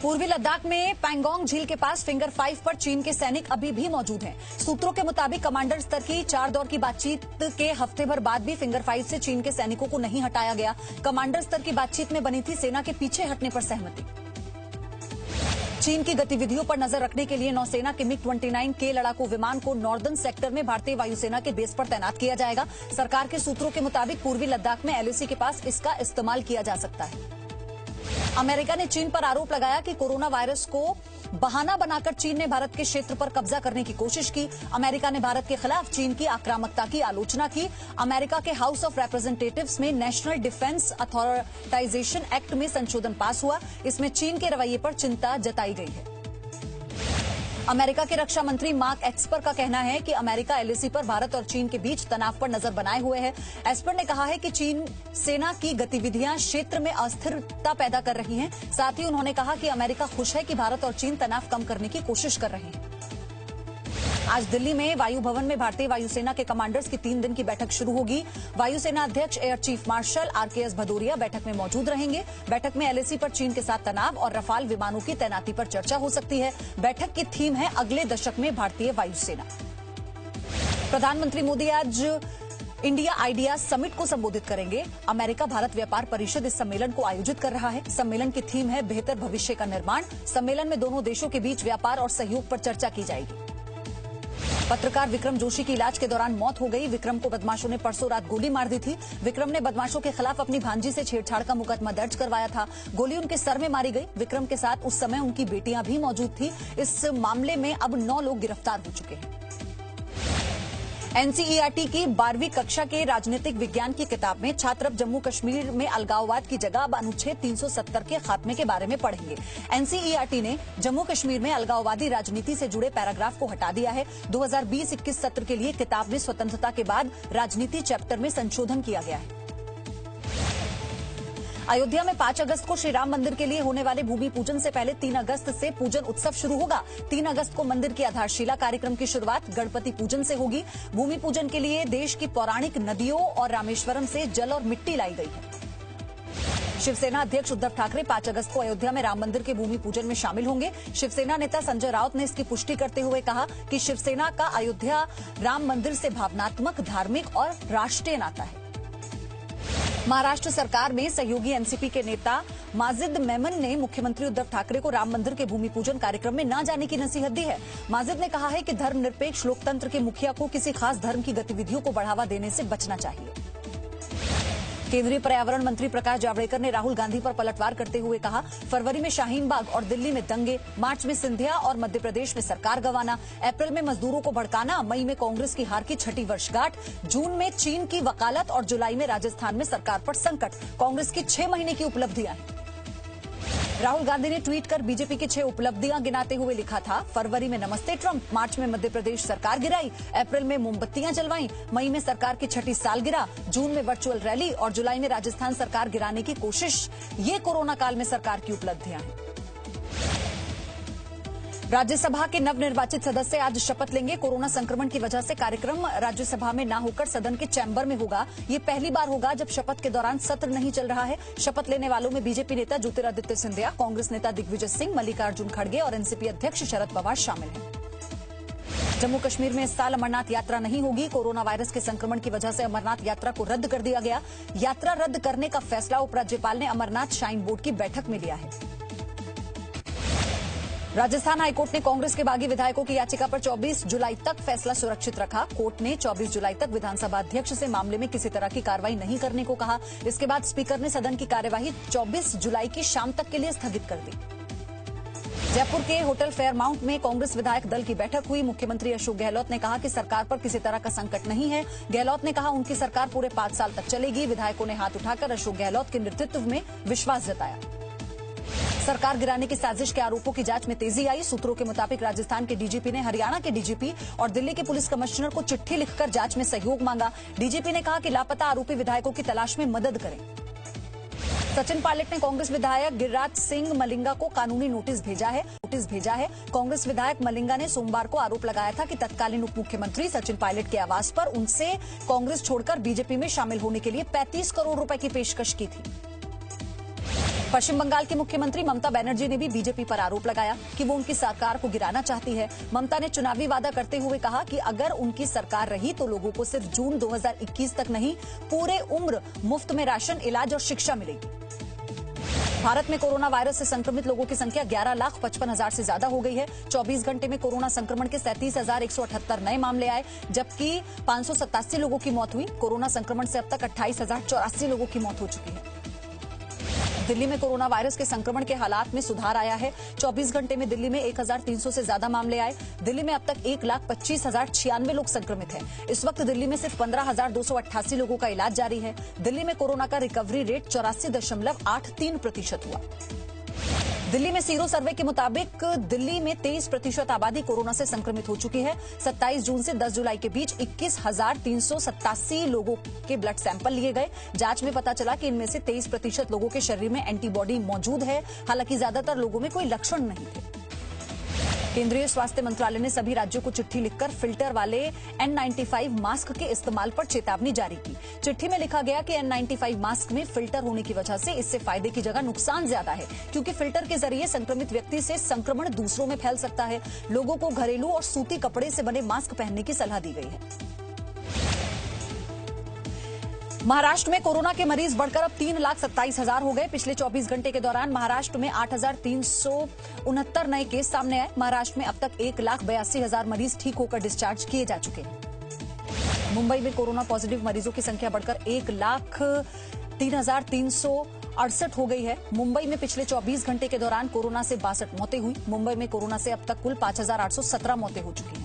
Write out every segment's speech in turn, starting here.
पूर्वी लद्दाख में पैंगोंग झील के पास फिंगर 5 पर चीन के सैनिक अभी भी मौजूद हैं। सूत्रों के मुताबिक कमांडर स्तर की 4 दौर की बातचीत के हफ्ते भर बाद भी फिंगर 5 से चीन के सैनिकों को नहीं हटाया गया। कमांडर स्तर की बातचीत में बनी थी सेना के पीछे हटने पर सहमति। चीन की गतिविधियों पर नजर रखने के लिए नौसेना के मिग-29 के लड़ाकू विमान को नॉर्दर्न सेक्टर में भारतीय वायुसेना के बेस पर तैनात किया जाएगा। सरकार के सूत्रों के मुताबिक पूर्वी लद्दाख में LAC के पास इसका इस्तेमाल किया जा सकता है। अमेरिका ने चीन पर आरोप लगाया कि कोरोना वायरस को बहाना बनाकर चीन ने भारत के क्षेत्र पर कब्जा करने की कोशिश की। अमेरिका ने भारत के खिलाफ चीन की आक्रामकता की आलोचना की। अमेरिका के हाउस ऑफ रिप्रेजेंटेटिव्स में नेशनल डिफेंस अथॉराइजेशन एक्ट में संशोधन पास हुआ। इसमें चीन के रवैये पर चिंता जताई गई है। अमेरिका के रक्षा मंत्री मार्क एस्पर का कहना है कि अमेरिका LAC पर भारत और चीन के बीच तनाव पर नजर बनाए हुए है। एस्पर ने कहा है कि चीन सेना की गतिविधियां क्षेत्र में अस्थिरता पैदा कर रही हैं। साथ ही उन्होंने कहा कि अमेरिका खुश है कि भारत और चीन तनाव कम करने की कोशिश कर रहे हैं। आज दिल्ली में वायु भवन में भारतीय वायुसेना के कमांडर्स की 3 दिन की बैठक शुरू होगी। वायुसेना अध्यक्ष air chief marshal RKS Bhadauria बैठक में मौजूद रहेंगे। बैठक में LAC पर चीन के साथ तनाव और रफाल विमानों की तैनाती पर चर्चा हो सकती है। बैठक की थीम है अगले दशक में भारतीय वायुसेना। प्रधानमंत्री मोदी आज इंडिया आइडिया समिट को संबोधित करेंगे। अमेरिका भारत व्यापार परिषद इस सम्मेलन को आयोजित कर रहा है। सम्मेलन की थीम है बेहतर भविष्य का निर्माण। सम्मेलन में दोनों देशों के बीच व्यापार और सहयोग पर चर्चा की जाएगी। पत्रकार विक्रम जोशी की इलाज के दौरान मौत हो गई। विक्रम को बदमाशों ने परसों रात गोली मार दी थी। विक्रम ने बदमाशों के खिलाफ अपनी भांजी से छेड़छाड़ का मुकदमा दर्ज करवाया था। गोली उनके सर में मारी गई। विक्रम के साथ उस समय उनकी बेटियां भी मौजूद थी। इस मामले में अब 9 लोग गिरफ्तार हो चुके हैं। NCERT की 12वीं कक्षा के राजनीतिक विज्ञान की किताब में छात्र अब जम्मू कश्मीर में अलगाववाद की जगह अब अनुच्छेद 370 के खात्मे के बारे में पढ़ेंगे। NCERT ने जम्मू कश्मीर में अलगाववादी राजनीति से जुड़े पैराग्राफ को हटा दिया है। 2020-21 सत्र के लिए किताब में स्वतंत्रता के बाद राजनीति चैप्टर में संशोधन किया गया है। अयोध्या में 5 अगस्त को श्री राम मंदिर के लिए होने वाले भूमि पूजन से पहले 3 अगस्त से पूजन उत्सव शुरू होगा। 3 अगस्त को मंदिर की आधारशिला कार्यक्रम की शुरुआत गणपति पूजन से होगी। भूमि पूजन के लिए देश की पौराणिक नदियों और रामेश्वरम से जल और मिट्टी लाई गई है। शिवसेना अध्यक्ष उद्धव ठाकरे 5 अगस्त को अयोध्या में राम मंदिर के भूमि पूजन में शामिल होंगे। शिवसेना नेता संजय राउत ने इसकी पुष्टि करते हुए कहा कि शिवसेना का अयोध्या राम मंदिर से भावनात्मक, धार्मिक और राष्ट्रीय नाता है। महाराष्ट्र सरकार में सहयोगी एनसीपी के नेता माजिद मेमन ने मुख्यमंत्री उद्धव ठाकरे को राम मंदिर के भूमि पूजन कार्यक्रम में न जाने की नसीहत दी है। माजिद ने कहा है कि धर्मनिरपेक्ष लोकतंत्र के मुखिया को किसी खास धर्म की गतिविधियों को बढ़ावा देने से बचना चाहिए। केंद्रीय पर्यावरण मंत्री प्रकाश जावड़ेकर ने राहुल गांधी पर पलटवार करते हुए कहा, फरवरी में शाहीन बाग और दिल्ली में दंगे, मार्च में सिंधिया और मध्य प्रदेश में सरकार गंवाना, अप्रैल में मजदूरों को भड़काना, मई में कांग्रेस की हार की 6ठी वर्षगांठ, जून में चीन की वकालत और जुलाई में राजस्थान में सरकार पर संकट। कांग्रेस की 6 महीने की उपलब्धियां हैं। राहुल गांधी ने ट्वीट कर बीजेपी की 6 उपलब्धियां गिनाते हुए लिखा था, फरवरी में नमस्ते ट्रंप, मार्च में मध्य प्रदेश सरकार गिराई, अप्रैल में मोमबत्तियां जलवाई, मई में सरकार की 6ठी सालगिरह, जून में वर्चुअल रैली और जुलाई में राजस्थान सरकार गिराने की कोशिश। ये कोरोना काल में सरकार की उपलब्धियां हैं। राज्यसभा के नवनिर्वाचित सदस्य आज शपथ लेंगे। कोरोना संक्रमण की वजह से कार्यक्रम राज्यसभा में न होकर सदन के चैम्बर में होगा। ये पहली बार होगा जब शपथ के दौरान सत्र नहीं चल रहा है। शपथ लेने वालों में बीजेपी नेता ज्योतिरादित्य सिंधिया, कांग्रेस नेता दिग्विजय सिंह, मल्लिकार्जुन खड़गे और एनसीपी अध्यक्ष शरद पवार शामिल हैं। जम्मू कश्मीर में इस साल अमरनाथ यात्रा नहीं होगी। कोरोना वायरस के संक्रमण की वजह से अमरनाथ यात्रा को रद्द कर दिया गया। यात्रा रद्द करने का फैसला उपराज्यपाल ने अमरनाथ श्राइन बोर्ड की बैठक में लिया है। राजस्थान हाईकोर्ट ने कांग्रेस के बागी विधायकों की याचिका पर 24 जुलाई तक फैसला सुरक्षित रखा। कोर्ट ने 24 जुलाई तक विधानसभा अध्यक्ष से मामले में किसी तरह की कार्रवाई नहीं करने को कहा। इसके बाद स्पीकर ने सदन की कार्यवाही 24 जुलाई की शाम तक के लिए स्थगित कर दी। जयपुर के होटल फेयरमाउंट में कांग्रेस विधायक दल की बैठक हुई। मुख्यमंत्री अशोक गहलोत ने कहा कि सरकार पर किसी तरह का संकट नहीं है। गहलोत ने कहा उनकी सरकार पूरे 5 साल तक चलेगी। विधायकों ने हाथ उठाकर अशोक गहलोत के नेतृत्व में विश्वास जताया। सरकार गिराने की साजिश के आरोपों की जांच में तेजी आई। सूत्रों के मुताबिक राजस्थान के डीजीपी ने हरियाणा के डीजीपी और दिल्ली के पुलिस कमिश्नर को चिट्ठी लिखकर जांच में सहयोग मांगा। डीजीपी ने कहा कि लापता आरोपी विधायकों की तलाश में मदद करें। सचिन पायलट ने कांग्रेस विधायक गिरिराज सिंह मलिंगा को कानूनी नोटिस भेजा है। कांग्रेस विधायक मलिंगा ने सोमवार को आरोप लगाया था कि तत्कालीन उप मुख्यमंत्री सचिन पायलट के आवास पर उनसे कांग्रेस छोड़कर बीजेपी में शामिल होने के लिए 35 करोड़ रुपए की पेशकश की थी। पश्चिम बंगाल की मुख्यमंत्री ममता बनर्जी ने भी बीजेपी पर आरोप लगाया कि वो उनकी सरकार को गिराना चाहती है। ममता ने चुनावी वादा करते हुए कहा कि अगर उनकी सरकार रही तो लोगों को सिर्फ जून 2021 तक नहीं, पूरे उम्र मुफ्त में राशन, इलाज और शिक्षा मिलेगी। भारत में कोरोना वायरस से संक्रमित लोगों की संख्या 11,55,000 से ज्यादा हो गई है। 24 घंटे में कोरोना संक्रमण के 37,178 नए मामले आए, जबकि 587 लोगों की मौत हुई। कोरोना संक्रमण से अब तक 28,084 लोगों की मौत हो चुकी है। दिल्ली में कोरोना वायरस के संक्रमण के हालात में सुधार आया है। 24 घंटे में दिल्ली में 1,300 से ज्यादा मामले आए। दिल्ली में अब तक 1,25,096 लोग संक्रमित हैं। इस वक्त दिल्ली में सिर्फ 15,288 लोगों का इलाज जारी है। दिल्ली में कोरोना का रिकवरी रेट 84.83% हुआ। दिल्ली में सीरो सर्वे के मुताबिक दिल्ली में 23% आबादी कोरोना से संक्रमित हो चुकी है। 27 जून से 10 जुलाई के बीच 21,387 लोगों के ब्लड सैंपल लिए गए। जांच में पता चला कि इनमें से 23% लोगों के शरीर में एंटीबॉडी मौजूद है। हालांकि ज्यादातर लोगों में कोई लक्षण नहीं थे। केंद्रीय स्वास्थ्य मंत्रालय ने सभी राज्यों को चिट्ठी लिखकर फिल्टर वाले N95 मास्क के इस्तेमाल पर चेतावनी जारी की। चिट्ठी में लिखा गया कि N95 मास्क में फिल्टर होने की वजह से इससे फायदे की जगह नुकसान ज्यादा है, क्योंकि फिल्टर के जरिए संक्रमित व्यक्ति से संक्रमण दूसरों में फैल सकता है। लोगों को घरेलू और सूती कपड़े से बने मास्क पहनने की सलाह दी गई है। महाराष्ट्र में कोरोना के मरीज बढ़कर अब 3,27,000 हो गए। पिछले 24 घंटे के दौरान महाराष्ट्र में 8,369 नए केस सामने आए। महाराष्ट्र में अब तक 1,82,000 मरीज ठीक होकर डिस्चार्ज किए जा चुके हैं। मुंबई में कोरोना पॉजिटिव मरीजों की संख्या बढ़कर 1,03,368 हो गई है। मुंबई में पिछले 24 घंटे के दौरान कोरोना से 62 मौतें हुई। मुंबई में कोरोना से अब तक कुल 5,817 मौतें हो चुकी हैं।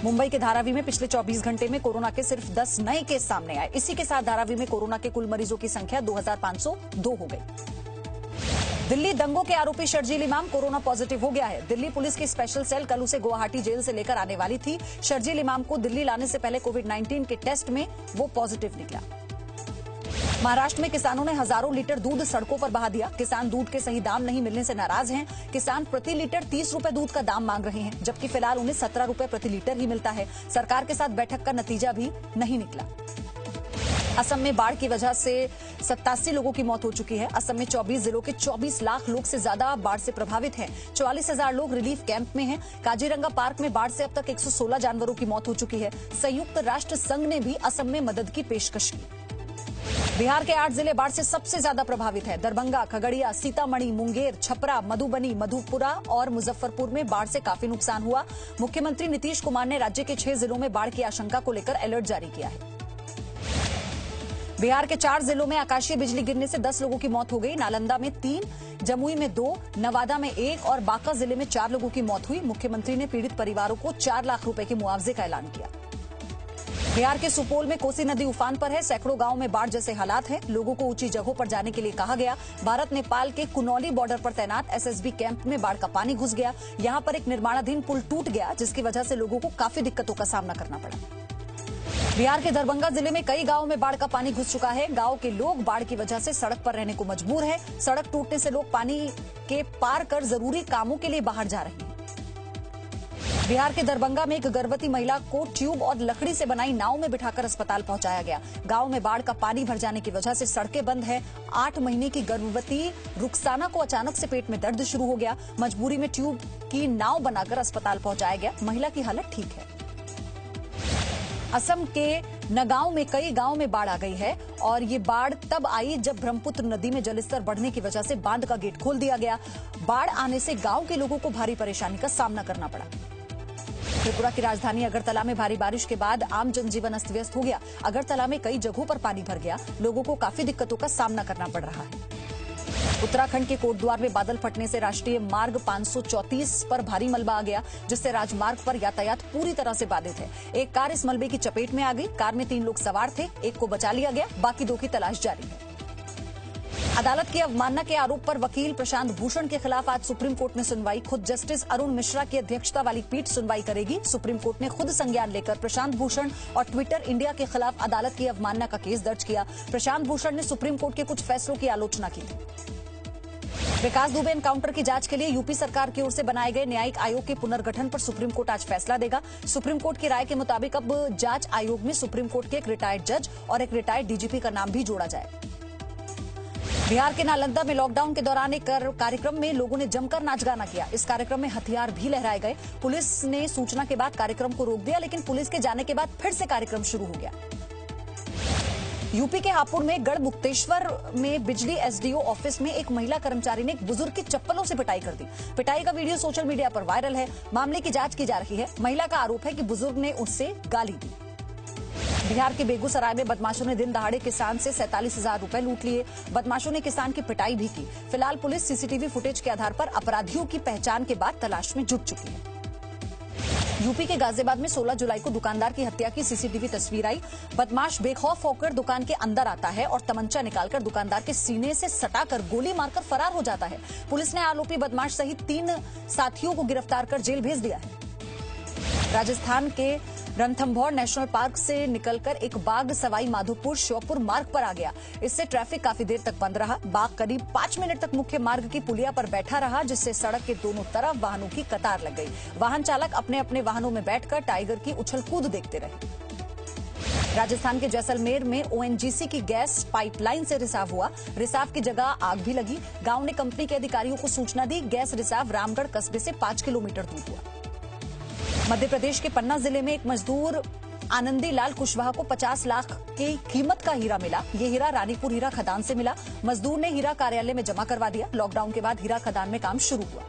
मुंबई के धारावी में पिछले 24 घंटे में कोरोना के सिर्फ 10 नए केस सामने आए। इसी के साथ धारावी में कोरोना के कुल मरीजों की संख्या 2,502 हो गई। दिल्ली दंगों के आरोपी शर्जील इमाम कोरोना पॉजिटिव हो गया है। दिल्ली पुलिस की स्पेशल सेल कल उसे गुवाहाटी जेल से लेकर आने वाली थी। शर्जील इमाम को दिल्ली लाने से पहले कोविड-19 के टेस्ट में वो पॉजिटिव निकला। महाराष्ट्र में किसानों ने हजारों लीटर दूध सड़कों पर बहा दिया। किसान दूध के सही दाम नहीं मिलने से नाराज हैं। किसान प्रति लीटर 30 रुपए दूध का दाम मांग रहे हैं, जबकि फिलहाल उन्हें 17 रुपए प्रति लीटर ही मिलता है। सरकार के साथ बैठक का नतीजा भी नहीं निकला। असम में बाढ़ की वजह से 87 लोगों की मौत हो चुकी है। असम में 24 जिलों के 24 लाख लोग से ज्यादा बाढ़ से प्रभावित हैं। 44,000 लोग रिलीफ कैंप में हैं। काजीरंगा पार्क में बाढ़ से अब तक 116 जानवरों की मौत हो चुकी है। संयुक्त राष्ट्र संघ ने भी असम में मदद की पेशकश की। बिहार के 8 जिले बाढ़ से सबसे ज्यादा प्रभावित है। दरभंगा, खगड़िया, सीतामढ़ी, मुंगेर, छपरा, मधुबनी, मधुपुरा और मुजफ्फरपुर में बाढ़ से काफी नुकसान हुआ। मुख्यमंत्री नीतीश कुमार ने राज्य के 6 जिलों में बाढ़ की आशंका को लेकर अलर्ट जारी किया है। बिहार के 4 जिलों में आकाशीय बिजली गिरने से 10 लोगों की मौत हो गई। नालंदा में 3, जमुई में 2, नवादा में 1 और बांका जिले में 4 लोगों की मौत हुई। मुख्यमंत्री ने पीड़ित परिवारों को 4 लाख रुपए के मुआवजे का ऐलान किया। बिहार के सुपौल में कोसी नदी उफान पर है। सैकड़ों गांव में बाढ़ जैसे हालात हैं। लोगों को ऊंची जगहों पर जाने के लिए कहा गया। भारत नेपाल के कुनौली बॉर्डर पर तैनात एसएसबी कैंप में बाढ़ का पानी घुस गया। यहां पर एक निर्माणाधीन पुल टूट गया, जिसकी वजह से लोगों को काफी दिक्कतों का सामना करना पड़ा। बिहार के दरभंगा जिले में कई गांवों में बाढ़ का पानी घुस चुका है। गांव के लोग बाढ़ की वजह से सड़क पर रहने को मजबूर है। सड़क टूटने से लोग पानी के पार कर जरूरी कामों के लिए बाहर जा रहे हैं। बिहार के दरभंगा में एक गर्भवती महिला को ट्यूब और लकड़ी से बनाई नाव में बिठाकर अस्पताल पहुंचाया गया। गांव में बाढ़ का पानी भर जाने की वजह से सड़कें बंद है। 8 महीने की गर्भवती रुखसाना को अचानक से पेट में दर्द शुरू हो गया। मजबूरी में ट्यूब की नाव बनाकर अस्पताल पहुंचाया गया। महिला की हालत ठीक है। असम के नगांव में कई गांव में बाढ़ आ गई है और ये बाढ़ तब आई जब ब्रह्मपुत्र नदी में जलस्तर बढ़ने की वजह से बांध का गेट खोल दिया गया। बाढ़ आने से गांव के लोगों को भारी परेशानी का सामना करना पड़ा। त्रिपुरा की राजधानी अगरतला में भारी बारिश के बाद आम जनजीवन अस्त व्यस्त हो गया। अगरतला में कई जगहों पर पानी भर गया। लोगों को काफी दिक्कतों का सामना करना पड़ रहा है। उत्तराखंड के कोटद्वार में बादल फटने से राष्ट्रीय मार्ग 534 पर भारी मलबा आ गया, जिससे राजमार्ग पर यातायात पूरी तरह से बाधित है। एक कार इस मलबे की चपेट में आ गई। कार में 3 लोग सवार थे। एक को बचा लिया गया, बाकी 2 की तलाश जारी है। अदालत की अवमानना के आरोप पर वकील प्रशांत भूषण के खिलाफ आज सुप्रीम कोर्ट में सुनवाई। खुद जस्टिस अरुण मिश्रा की अध्यक्षता वाली पीठ सुनवाई करेगी। सुप्रीम कोर्ट ने खुद संज्ञान लेकर प्रशांत भूषण और ट्विटर इंडिया के खिलाफ अदालत की अवमानना का केस दर्ज किया। प्रशांत भूषण ने सुप्रीम कोर्ट के कुछ फैसलों की आलोचना की थी। विकास दुबे एनकाउंटर की जांच के लिए यूपी सरकार की ओर से बनाए गए न्यायिक आयोग के पुनर्गठन पर सुप्रीम कोर्ट आज फैसला देगा। सुप्रीम कोर्ट की राय के मुताबिक अब जांच आयोग में सुप्रीम कोर्ट के एक रिटायर्ड जज और एक रिटायर्ड डीजीपी का नाम भी जोड़ा जाए। बिहार के नालंदा में लॉकडाउन के दौरान एक कार्यक्रम में लोगों ने जमकर नाच गाना किया। इस कार्यक्रम में हथियार भी लहराए गए। पुलिस ने सूचना के बाद कार्यक्रम को रोक दिया, लेकिन पुलिस के जाने के बाद फिर से कार्यक्रम शुरू हो गया। यूपी के हापुड़ में गढ़मुक्तेश्वर में बिजली एसडीओ ऑफिस में एक महिला कर्मचारी ने एक बुजुर्ग की चप्पलों से पिटाई कर दी। पिटाई का वीडियो सोशल मीडिया पर वायरल है। मामले की जांच की जा रही है। महिला का आरोप है कि बुजुर्ग ने उससे गाली दी। बिहार के बेगूसराय में बदमाशों ने दिन दहाड़े किसान से 47,000 रुपए लूट लिए। बदमाशों ने किसान की पिटाई भी की। फिलहाल पुलिस सीसीटीवी फुटेज के आधार पर अपराधियों की पहचान के बाद तलाश में जुट चुकी है। यूपी के गाजियाबाद में 16 जुलाई को दुकानदार की हत्या की सीसीटीवी तस्वीर आई। बदमाश बेखौफ होकर दुकान के अंदर आता है और तमंचा निकालकर दुकानदार के सीने से सटाकर गोली मारकर फरार हो जाता है। पुलिस ने आरोपी बदमाश सहित 3 साथियों को गिरफ्तार कर जेल भेज दिया है। राजस्थान के रणथंभौर नेशनल पार्क से निकलकर एक बाघ सवाई माधोपुर श्योपुर मार्ग पर आ गया। इससे ट्रैफिक काफी देर तक बंद रहा। बाघ करीब 5 मिनट तक मुख्य मार्ग की पुलिया पर बैठा रहा, जिससे सड़क के दोनों तरफ वाहनों की कतार लग गई। वाहन चालक अपने अपने वाहनों में बैठकर टाइगर की उछल कूद देखते रहे। राजस्थान के जैसलमेर में ओएनजीसी की गैस पाइपलाइन से रिसाव हुआ। रिसाव की जगह आग भी लगी। गांव ने कंपनी के अधिकारियों को सूचना दी। गैस रिसाव रामगढ़ कस्बे से 5 किलोमीटर दूर हुआ। मध्य प्रदेश के पन्ना जिले में एक मजदूर आनंदी लाल कुशवाहा को 50 लाख की कीमत का हीरा मिला। ये हीरा रानीपुर हीरा खदान से मिला। मजदूर ने हीरा कार्यालय में जमा करवा दिया। लॉकडाउन के बाद हीरा खदान में काम शुरू हुआ।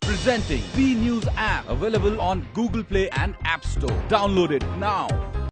Presenting B News app available on Google Play and App Store. Download it now.